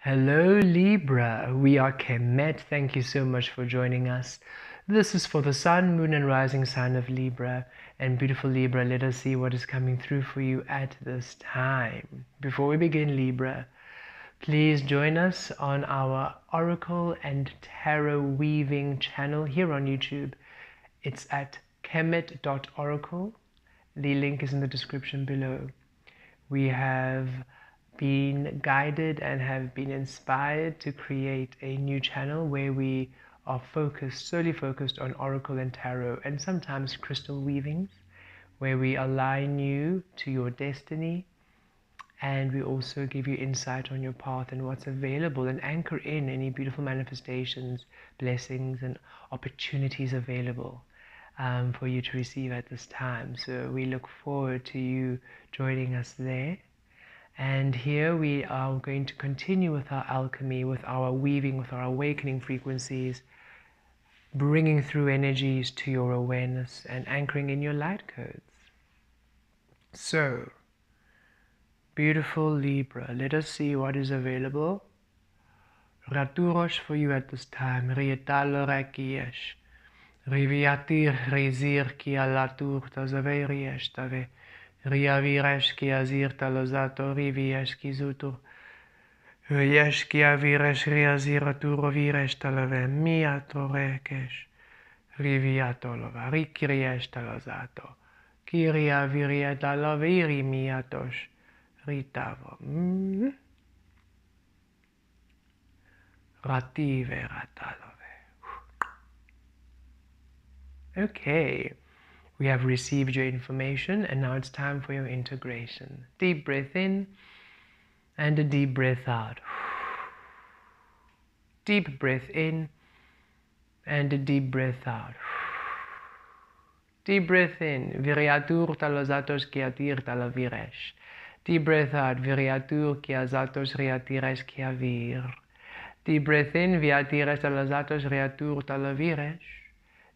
Hello Libra, we are Kemet. Thank you so much for joining us. This is for the Sun, Moon and Rising Sign of Libra. And beautiful Libra, let us see what is coming through for you at this time. Before we begin, Libra, please join us on our Oracle and Tarot Weaving channel here on YouTube. It's at kemet.oracle. The link is in the description below. We have been guided and have been inspired to create a new channel where we are solely focused on Oracle and Tarot and sometimes crystal weavings, where we align you to your destiny and we also give you insight on your path and what's available and anchor in any beautiful manifestations, blessings and opportunities available for you to receive at this time. So we look forward to you joining us there. And here we are going to continue with our alchemy, with our weaving, with our awakening frequencies, bringing through energies to your awareness and anchoring in your light codes. So, beautiful Libra, let us see what is available. Raturosh for you at this time. Rietalo rakiesh. Riviatir rezir ki alatur tazaveriyesh tave. Riavireshki azirta lozato rivieski zutur. Rieshki aviresh riaziraturo viresh talave miato rekesh. Riviatolova rikiriesh talozato. Kiria virieta laviri miatosh. Ritavo. Rative ratalove. Okay. We have received your information and now it's time for your integration. Deep breath in and a deep breath out. Deep breath in and a deep breath out. Deep breath in. Viriatur talozatos kiatir talaviresh. Deep breath out. Viriatur kiazatos riatiresh kiavir. Deep breath in. Viatiresh talozatos riatur talaviresh.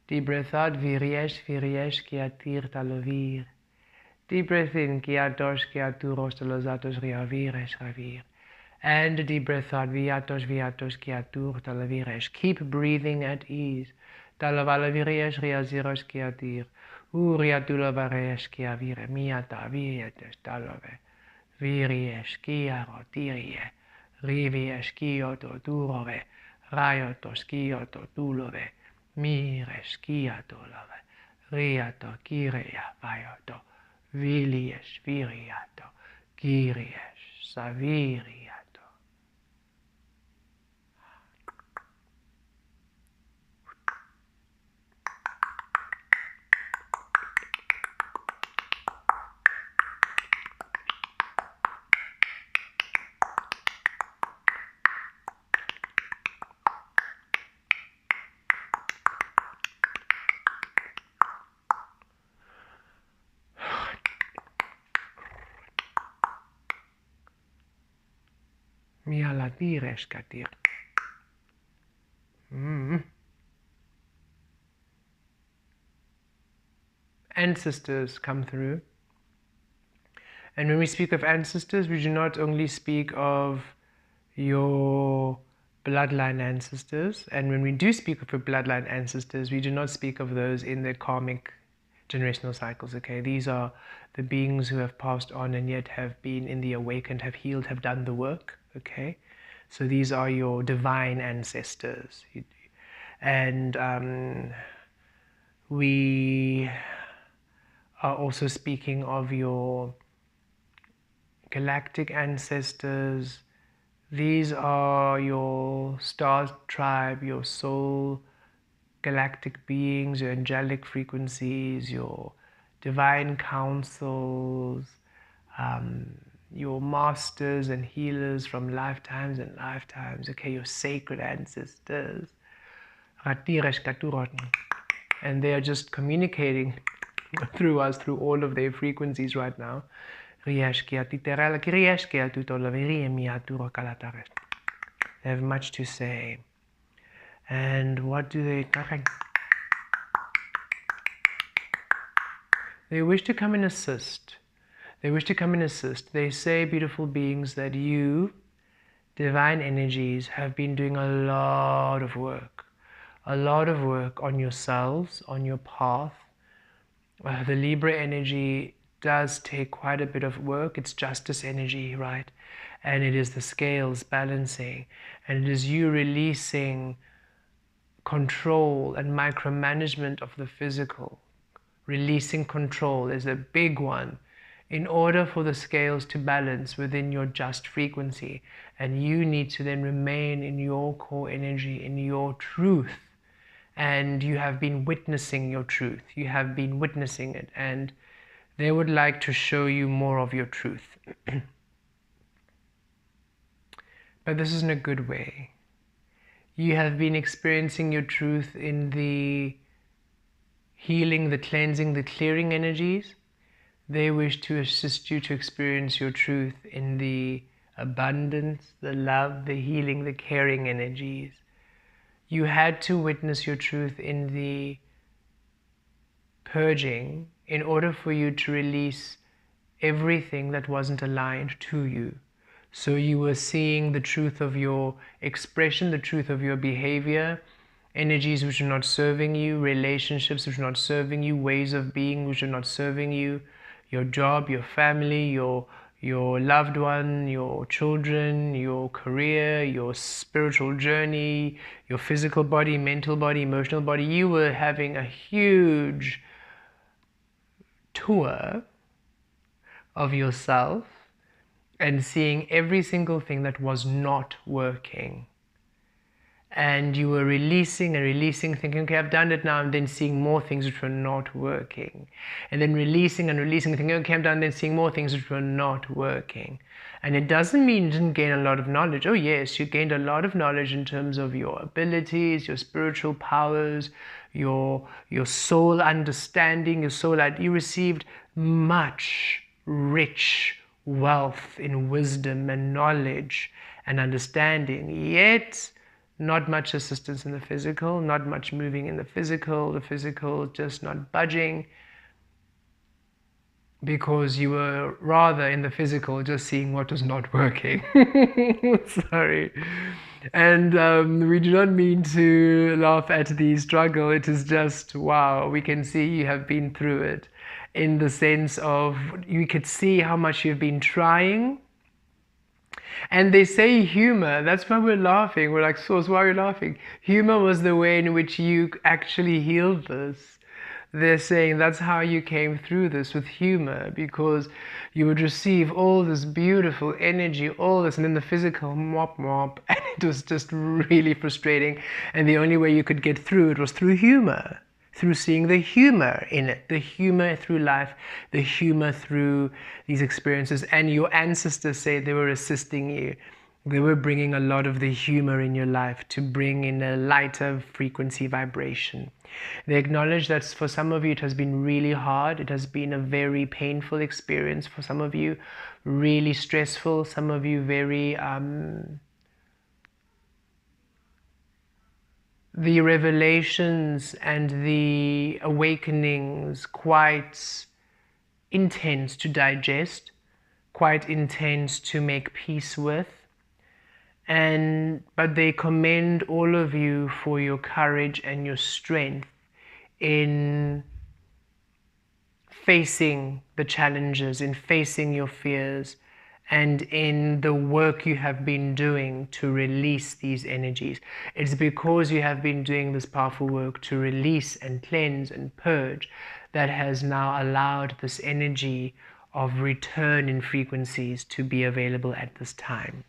Deep breath out, viriesh, kiatir talovir. Deep breath in, kiatos, kiaturos, talozatos, riaviresh, ravir. And deep breath out, viatos, kiatur, talaviresh. Keep breathing at ease. Talavalaviresh, riaziros, kiatir. Uriatulavaresh, kiavire, miata, virietes, talove. Viriesh, kiaro, tirie. Riviesh, kioto, turove. Raiotos, kioto, tulove. Mires kiato lave, riato kiria vaioto, vilies viriato, kiries saviriato. Mialatires katir. Ancestors come through. And when we speak of ancestors, we do not only speak of your bloodline ancestors. And when we do speak of your bloodline ancestors, we do not speak of those in their karmic generational cycles, okay? These are the beings who have passed on and yet have been in the awakened, have healed, have done the work, okay? So these are your divine ancestors. And we are also speaking of your galactic ancestors. These are your star tribe, your soul galactic beings, your angelic frequencies, your divine councils, your masters and healers from lifetimes and lifetimes, okay, your sacred ancestors. And they are just communicating through us, through all of their frequencies right now. They have much to say. And what do they... They wish to come and assist. They wish to come and assist. They say, beautiful beings, that you divine energies have been doing a lot of work on yourselves, on your path. The Libra energy does take quite a bit of work. It's justice energy, right? And it is the scales balancing, and it is you releasing control and micromanagement of the physical. Releasing control is a big one in order for the scales to balance within your just frequency. And you need to then remain in your core energy, in your truth. And you have been witnessing your truth. You have been witnessing it. And they would like to show you more of your truth. But this is in a good way. You have been experiencing your truth in the healing, the cleansing, the clearing energies. They wish to assist you to experience your truth in the abundance, the love, the healing, the caring energies. You had to witness your truth in the purging in order for you to release everything that wasn't aligned to you. So you were seeing the truth of your expression, the truth of your behavior, energies which are not serving you, relationships which are not serving you, ways of being which are not serving you, your job, your family, your loved one, your children, your career, your spiritual journey, your physical body, mental body, emotional body. You were having a huge tour of yourself and seeing every single thing that was not working. And you were releasing and releasing, thinking, okay, I've done it now, and then seeing more things which were not working. And then releasing and releasing, thinking, okay, I'm done, then seeing more things which were not working. And it doesn't mean you didn't gain a lot of knowledge. Oh yes, you gained a lot of knowledge in terms of your abilities, your spiritual powers, your soul understanding, your soul. You received much rich wealth in wisdom and knowledge and understanding, yet not much assistance in the physical, not much moving in the physical just not budging, because you were rather in the physical just seeing what was not working. Sorry. And we do not mean to laugh at the struggle. It is just, wow, we can see you have been through it, in the sense of you could see how much you've been trying. And they say humor, that's why we're laughing. We're like, Source, why are you laughing? Humor was the way in which you actually healed this. They're saying that's how you came through this, with humor, because you would receive all this beautiful energy, all this, and then the physical mop, and it was just really frustrating. And the only way you could get through it was through humor. Through seeing the humor in it, the humor through life, the humor through these experiences. And your ancestors say they were assisting you. They were bringing a lot of the humor in your life to bring in a lighter frequency vibration. They acknowledge that for some of you it has been really hard. It has been a very painful experience for some of you, really stressful, some of you very the revelations and the awakenings quite intense to digest, quite intense to make peace with. But they commend all of you for your courage and your strength in facing the challenges, in facing your fears, and in the work you have been doing to release these energies. It's because you have been doing this powerful work to release and cleanse and purge that has now allowed this energy of return in frequencies to be available at this time.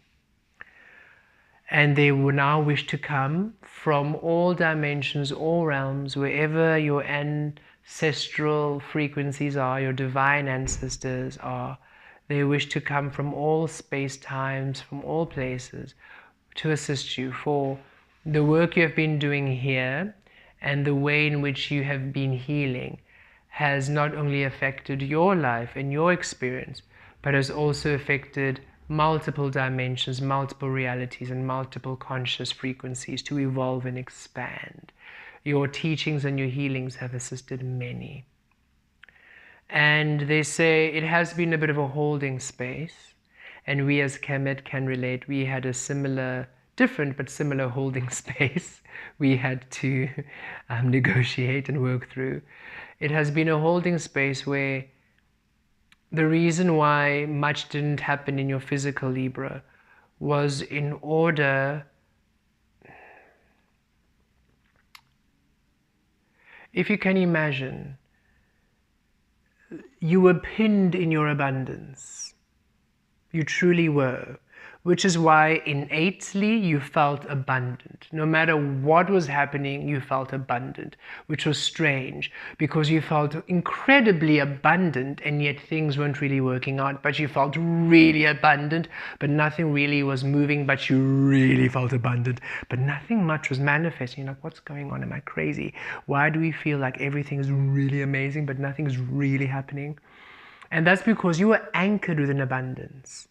And they will now wish to come from all dimensions, all realms, wherever your ancestral frequencies are, your divine ancestors are. They wish to come from all space-times, from all places, to assist you for the work you have been doing here, and the way in which you have been healing has not only affected your life and your experience, but has also affected multiple dimensions, multiple realities, and multiple conscious frequencies to evolve and expand. Your teachings and your healings have assisted many. And they say it has been a bit of a holding space, And we as Kemet can relate. We had a similar, different but similar holding space we had to negotiate and work through. It has been a holding space where the reason why much didn't happen in your physical Libra was in order, if you can imagine, you were pinned in your abundance. You truly were. Which is why innately you felt abundant. No matter what was happening, you felt abundant, which was strange because you felt incredibly abundant and yet things weren't really working out. But you felt really abundant, but nothing really was moving, but you really felt abundant, but nothing much was manifesting. You're like, what's going on? Am I crazy? Why do we feel like everything is really amazing, but nothing is really happening? And that's because you were anchored with an abundance.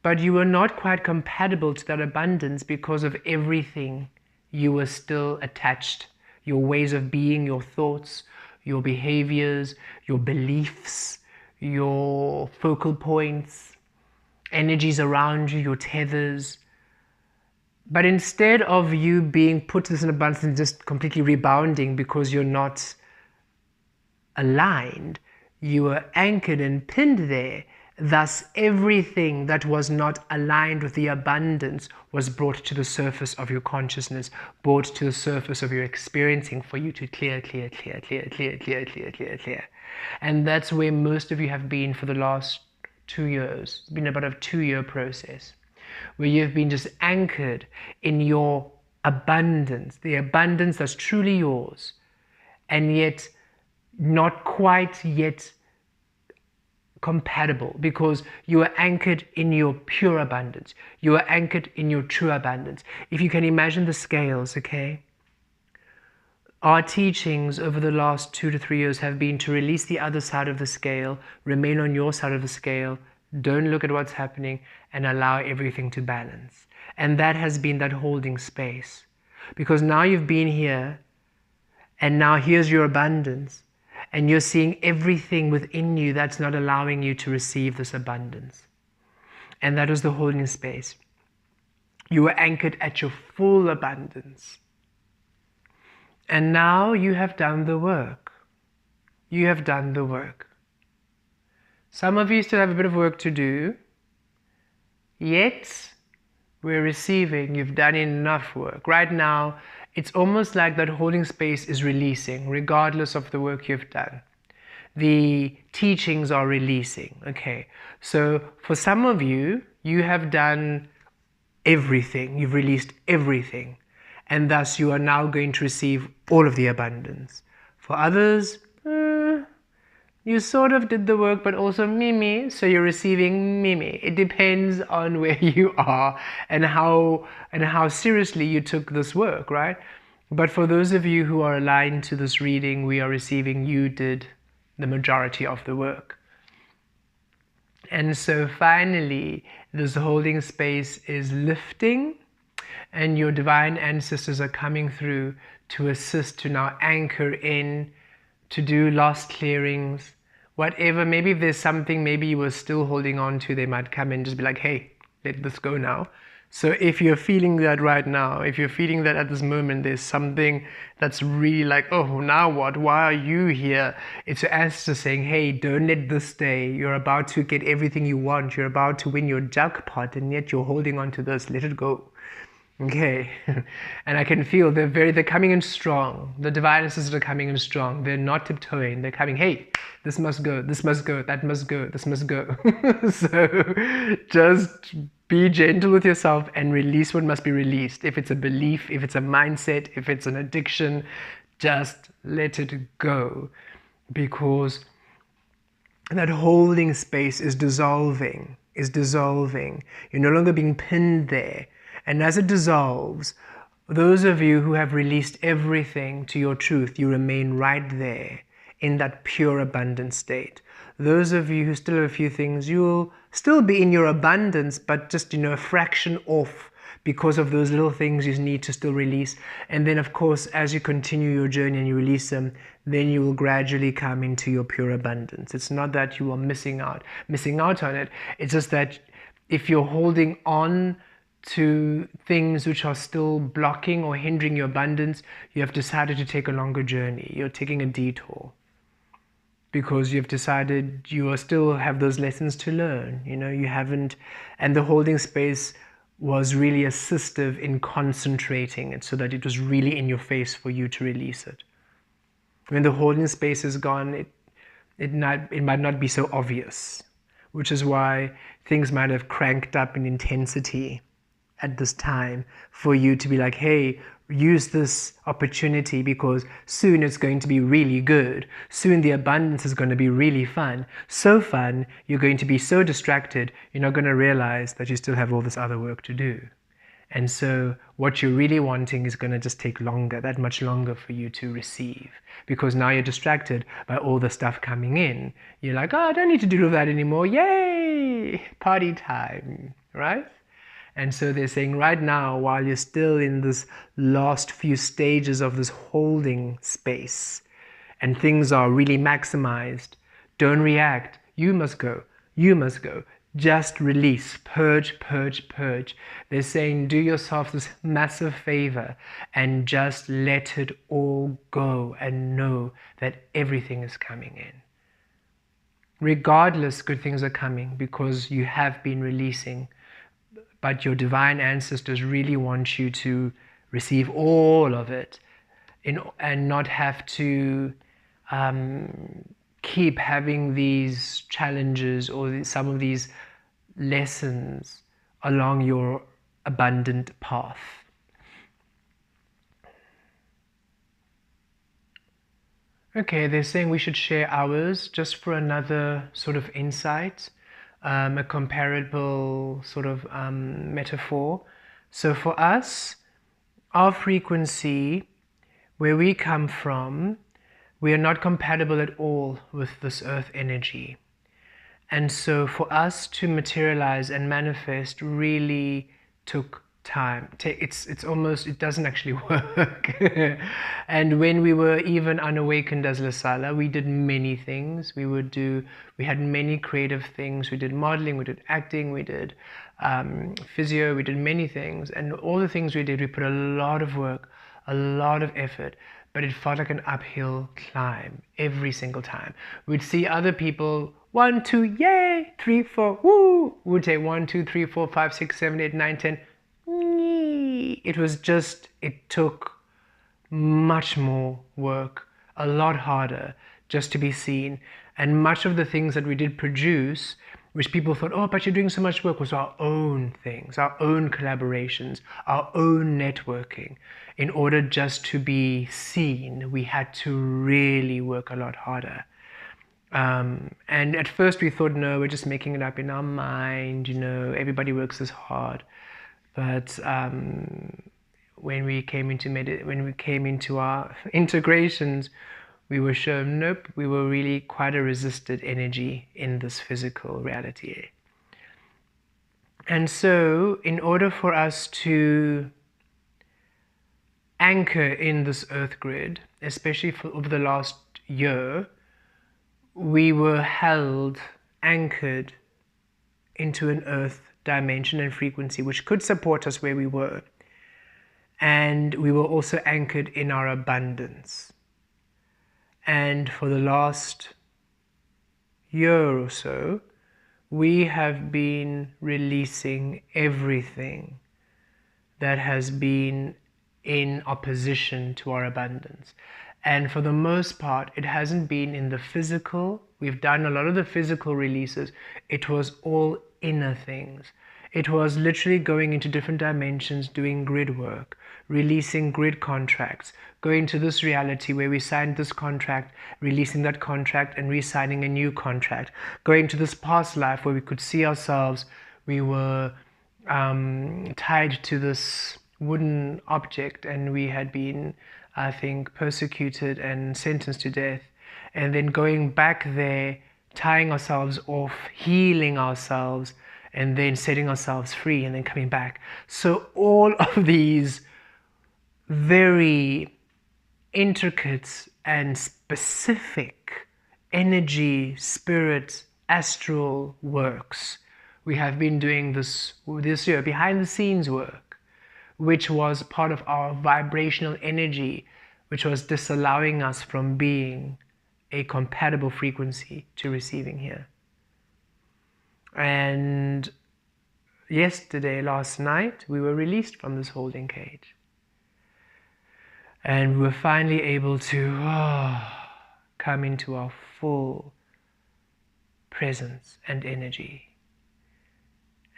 But you were not quite compatible to that abundance because of everything you were still attached. Your ways of being, your thoughts, your behaviors, your beliefs, your focal points, energies around you, your tethers. But instead of you being put to this abundance and just completely rebounding because you're not aligned, you were anchored and pinned there. Thus, everything that was not aligned with the abundance was brought to the surface of your consciousness, brought to the surface of your experiencing for you to clear. And that's where most of you have been for the last 2 years. It's been about a 2-year process where you've been just anchored in your abundance, the abundance that's truly yours, and yet not quite yet compatible because you are anchored in your pure abundance. You are anchored in your true abundance. If you can imagine the scales, okay? Our teachings over the last 2 to 3 years have been to release the other side of the scale, remain on your side of the scale, don't look at what's happening, and allow everything to balance. And that has been that holding space. Because now you've been here, and now here's your abundance. And you're seeing everything within you that's not allowing you to receive this abundance. And that was the holding space. You were anchored at your full abundance. And now you have done the work. You have done the work. Some of you still have a bit of work to do. Yet, we're receiving. You've done enough work. Right now, it's almost like that holding space is releasing, regardless of the work you've done. The teachings are releasing, okay? So for some of you, you have done everything. You've released everything. And thus you are now going to receive all of the abundance. For others, you sort of did the work, but also Mimi, so you're receiving Mimi. It depends on where you are and how seriously you took this work, right? But for those of you who are aligned to this reading, we are receiving you did the majority of the work. And so finally, this holding space is lifting, and your divine ancestors are coming through to assist, to now anchor in, to do lost clearings, whatever. Maybe if there's something maybe you were still holding on to, they might come in and just be like, hey, let this go now. So if you're feeling that right now, if you're feeling that at this moment there's something that's really like, oh, now what? Why are you here? It's your ancestors saying, hey, don't let this stay. You're about to get everything you want. You're about to win your jackpot, and yet you're holding on to this. Let it go. Okay, and I can feel they're coming in strong. The divine ancestors are coming in strong. They're not tiptoeing. They're coming, hey, this must go, this must go, that must go, this must go. So just be gentle with yourself and release what must be released. If it's a belief, if it's a mindset, if it's an addiction, just let it go, because that holding space is dissolving, You're no longer being pinned there. And as it dissolves, those of you who have released everything to your truth, you remain right there in that pure abundant state. Those of you who still have a few things, you'll still be in your abundance, but just, a fraction off because of those little things you need to still release. And then, of course, as you continue your journey and you release them, then you will gradually come into your pure abundance. It's not that you are missing out on it. It's just that If you're holding on to things which are still blocking or hindering your abundance, you have decided to take a longer journey. You're taking a detour because you've decided you are still have those lessons to learn. You haven't, and the holding space was really assistive in concentrating it so that it was really in your face for you to release it. When the holding space is gone, it might not be so obvious, which is why things might have cranked up in intensity at this time for you to be like, hey, use this opportunity because soon it's going to be really good. Soon the abundance is going to be really fun. So fun, you're going to be so distracted, you're not going to realize that you still have all this other work to do. And so what you're really wanting is going to just take longer, that much longer for you to receive, because now you're distracted by all the stuff coming in. You're like, oh, I don't need to do that anymore. Yay, party time, right? And so they're saying right now, while you're still in this last few stages of this holding space and things are really maximized, don't react. You must go. You must go. Just release, purge, purge, purge. They're saying do yourself this massive favor and just let it all go and know that everything is coming in. Regardless, good things are coming because you have been releasing. But your divine ancestors really want you to receive all of it and not have to keep having these challenges or some of these lessons along your abundant path. Okay, they're saying we should share ours just for another sort of insight. A comparable sort of metaphor. So for us, our frequency, where we come from, we are not compatible at all with this earth energy. And so for us to materialize and manifest really took time. It's almost, it doesn't actually work. And when we were even unawakened as Lesssons, we did many things. We had many creative things. We did modeling, we did acting, we did physio, we did many things. And all the things we did, we put a lot of work, a lot of effort, but it felt like an uphill climb every single time. We'd see other people, 1, 2, yay, 3, 4, woo. We'd say 1, 2, 3, 4, 5, 6, 7, 8, 9, 10. It took much more work, a lot harder just to be seen. And much of the things that we did produce, which people thought, oh, but you're doing so much work, was our own things, our own collaborations, our own networking. In order just to be seen, we had to really work a lot harder. And at first we thought, no, we're just making it up in our mind, everybody works this hard. But when we came into our integrations, we were shown, nope, we were really quite a resisted energy in this physical reality. And so, in order for us to anchor in this earth grid, especially over the last year, we were anchored into an earth dimension and frequency which could support us where we were. And we were also anchored in our abundance. And for the last year or so, we have been releasing everything that has been in opposition to our abundance. And for the most part, it hasn't been in the physical. We've done a lot of the physical releases. It was all inner things. It was literally going into different dimensions, doing grid work, releasing grid contracts, going to this reality where we signed this contract, releasing that contract and re-signing a new contract, going to this past life where we could see ourselves, we were tied to this wooden object and we had been, I think, persecuted and sentenced to death, and then going back there, tying ourselves off, healing ourselves, and then setting ourselves free and then coming back. So all of these very intricate and specific energy, spirit, astral works we have been doing this year behind the scenes work, which was part of our vibrational energy, which was disallowing us from being a compatible frequency to receiving here. And last night, we were released from this holding cage. And we were finally able to come into our full presence and energy.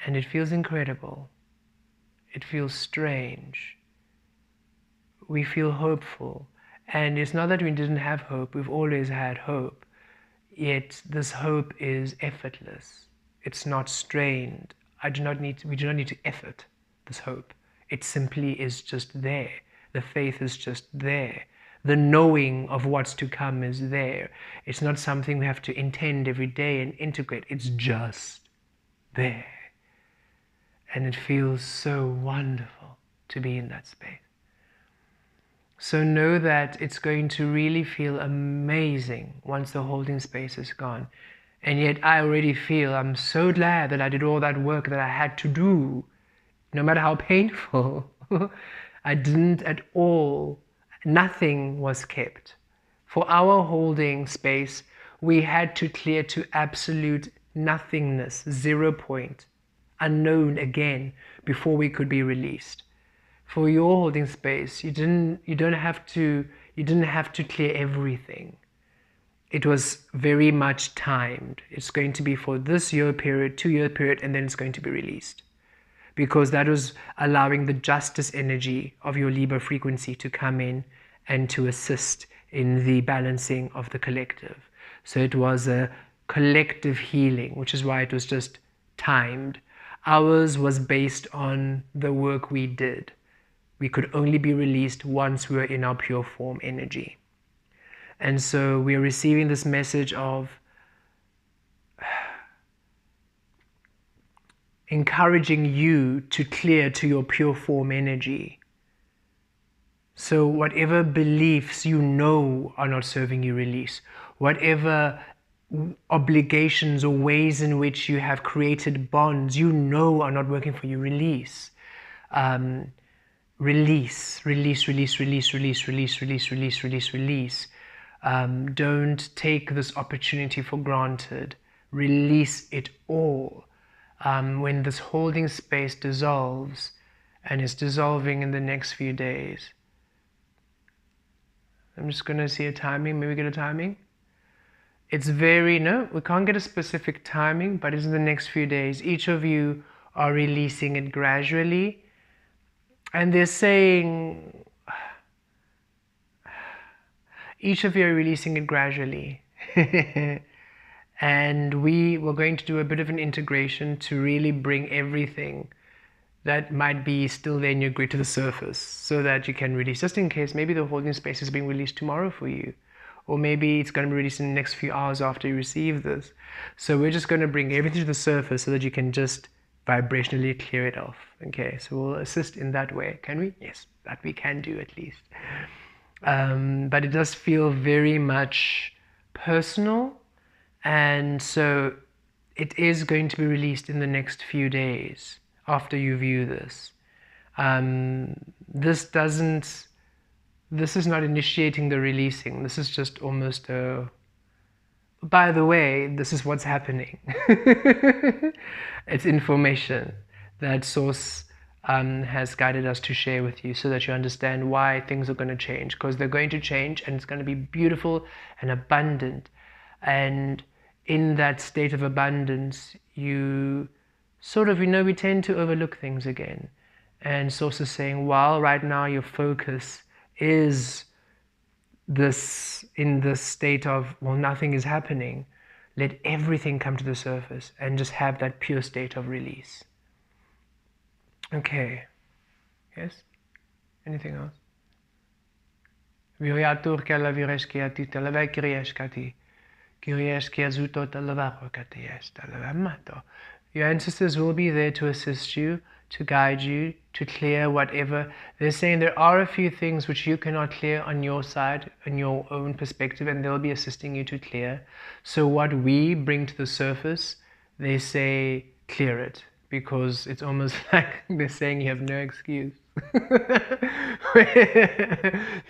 And it feels incredible. It feels strange. We feel hopeful. And it's not that we didn't have hope, we've always had hope. Yet this hope is effortless. It's not strained. We do not need to effort this hope. It simply is just there. The faith is just there. The knowing of what's to come is there. It's not something we have to intend every day and integrate. It's just there. And it feels so wonderful to be in that space. So know that it's going to really feel amazing once the holding space is gone. And yet I already feel I'm so glad that I did all that work that I had to do, no matter how painful. I didn't at all. Nothing was kept. For our holding space, we had to clear to absolute nothingness, 0 point, unknown again, before we could be released. For your holding space, you didn't have to clear everything. It was very much timed. It's going to be for this year period, 2-year period, and then it's going to be released. Because that was allowing the justice energy of your Libra frequency to come in and to assist in the balancing of the collective. So it was a collective healing, which is why it was just timed. Ours was based on the work we did. We could only be released once we were in our pure form energy. And so we are receiving this message of encouraging you to clear to your pure form energy. So whatever beliefs you know are not serving you, release. Whatever obligations or ways in which you have created bonds you know are not working for you, release. Release. Don't take this opportunity for granted. Release it all. When this holding space dissolves, and is dissolving in the next few days. I'm just going to see a timing. Maybe get a timing. It's no, we can't get a specific timing, but it's in the next few days. Each of you are releasing it gradually. And they're saying, each of you are releasing it gradually. And we were going to do a bit of an integration to really bring everything that might be still there in your grid to the surface, so that you can release, just in case maybe the holding space is being released tomorrow for you, or maybe it's going to be released in the next few hours after you receive this. So we're just going to bring everything to the surface so that you can just vibrationally clear it off. Okay, so we'll assist in that way. Can we? Yes, that we can do at least. But it does feel very much personal, and so it is going to be released in the next few days after you view this. This is not initiating the releasing. This is just almost a, by the way, this is what's happening. It's information that Source has guided us to share with you, so that you understand why things are going to change, because they're going to change, and it's going to be beautiful and abundant. And in that state of abundance, you sort of, we tend to overlook things again. And Source is saying, while right now your focus is in this state of, well, nothing is happening, let everything come to the surface and just have that pure state of release. Okay. Yes? Anything else? Your ancestors will be there to assist you, to guide you, to clear whatever. They're saying there are a few things which you cannot clear on your side, in your own perspective, and they'll be assisting you to clear. So what we bring to the surface, they say, clear it, because it's almost like they're saying you have no excuse.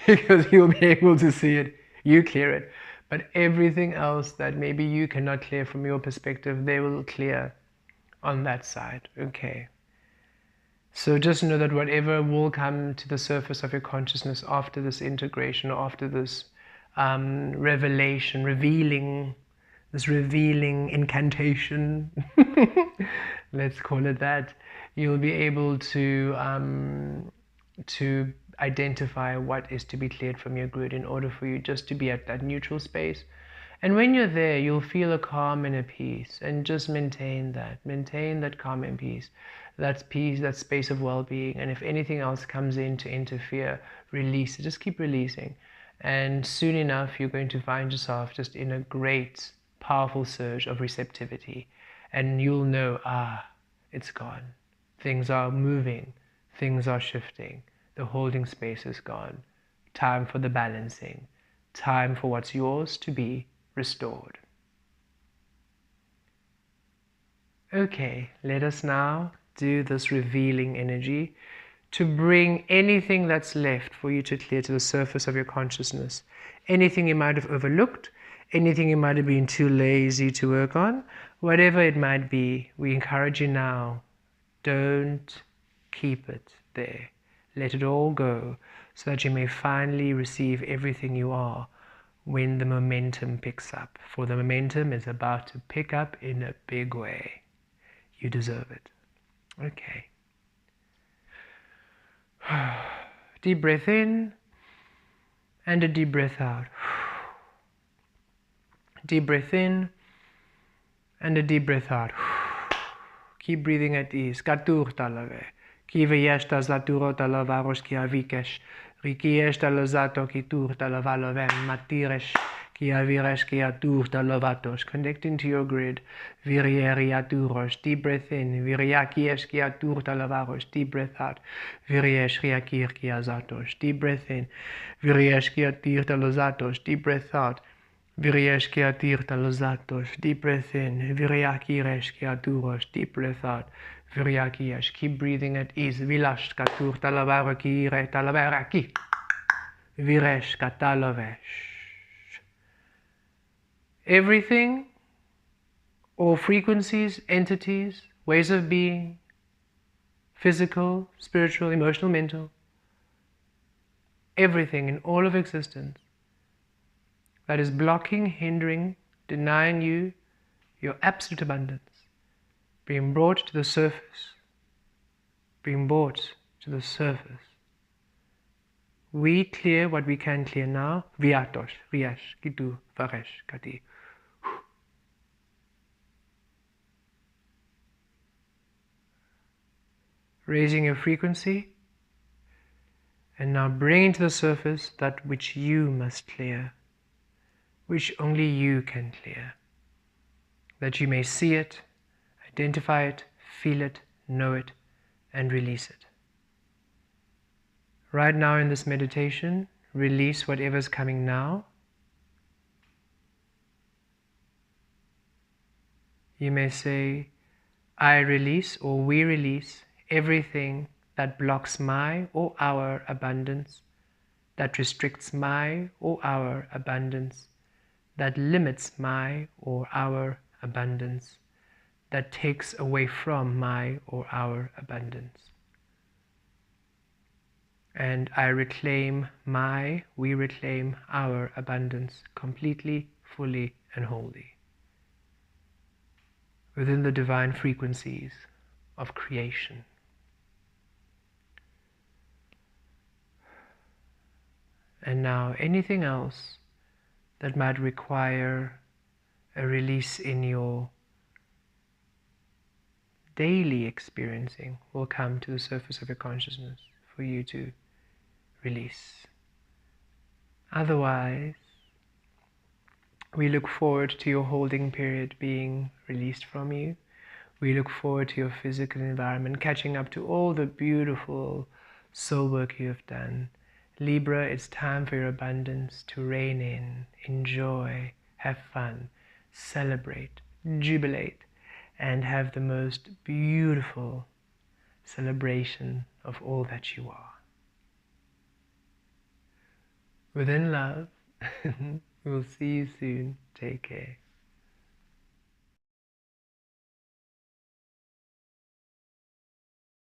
Because you'll be able to see it, you clear it. But everything else that maybe you cannot clear from your perspective, they will clear on that side. Okay. So just know that whatever will come to the surface of your consciousness after this integration, or after this revelation, this revealing incantation, let's call it that, you'll be able to identify what is to be cleared from your grid in order for you just to be at that neutral space. And when you're there, you'll feel a calm and a peace, and just maintain that calm and peace, that space of well-being. And if anything else comes in to interfere, release it. Just keep releasing, and soon enough you're going to find yourself just in a great, powerful surge of receptivity, and you'll know, it's gone. Things are moving, things are shifting, the holding space is gone. Time for the balancing, time for what's yours to be restored. Okay, let us now do this revealing energy to bring anything that's left for you to clear to the surface of your consciousness. Anything you might have overlooked, anything you might have been too lazy to work on, whatever it might be, we encourage you now, don't keep it there. Let it all go, so that you may finally receive everything you are when the momentum picks up. For the momentum is about to pick up in a big way. You deserve it. Okay. Deep breath in and a deep breath out. Deep breath in and a deep breath out. Keep breathing at ease. Katur talave. Kive yeshta zaturo talavaros kiavikesh. Rikiesh talazato kitur talavalovem matiresh. Kiaviresh kiatur talavatos. Connecting to your grid. Virieriaturos. Deep breath in. Viriakiesh kiatur talavaros. Deep breath out. Viriesh riakir kiazatos. Deep breath in. Viriesh kiatir talazatos. Deep breath out. Viriesh kiatir talazatos. Deep breath in. Viriakiresh kiaturos. Deep breath out. Viriakiyesh. Keep breathing at ease. Vilash katur talavaraki talavaraki. Viresh katalovesh. Everything, all frequencies, entities, ways of being, physical, spiritual, emotional, mental, everything in all of existence that is blocking, hindering, denying you your absolute abundance, being brought to the surface, being brought to the surface. We clear what we can clear now. Viatosh, Riash, Kitu, Varesh, Kati. Raising your frequency, and now bringing to the surface that which you must clear, which only you can clear, that you may see it, identify it, feel it, know it, and release it. Right now in this meditation, release whatever's coming now. You may say, I release, or we release, everything that blocks my or our abundance, that restricts my or our abundance, that limits my or our abundance, that takes away from my or our abundance. And I reclaim we reclaim our abundance completely, fully, and wholly within the divine frequencies of creation. And now anything else that might require a release in your daily experiencing will come to the surface of your consciousness for you to release. Otherwise, we look forward to your holding period being released from you. We look forward to your physical environment catching up to all the beautiful soul work you have done. Libra, it's time for your abundance to reign in, enjoy, have fun, celebrate, jubilate, and have the most beautiful celebration of all that you are. Within love, we'll see you soon. Take care.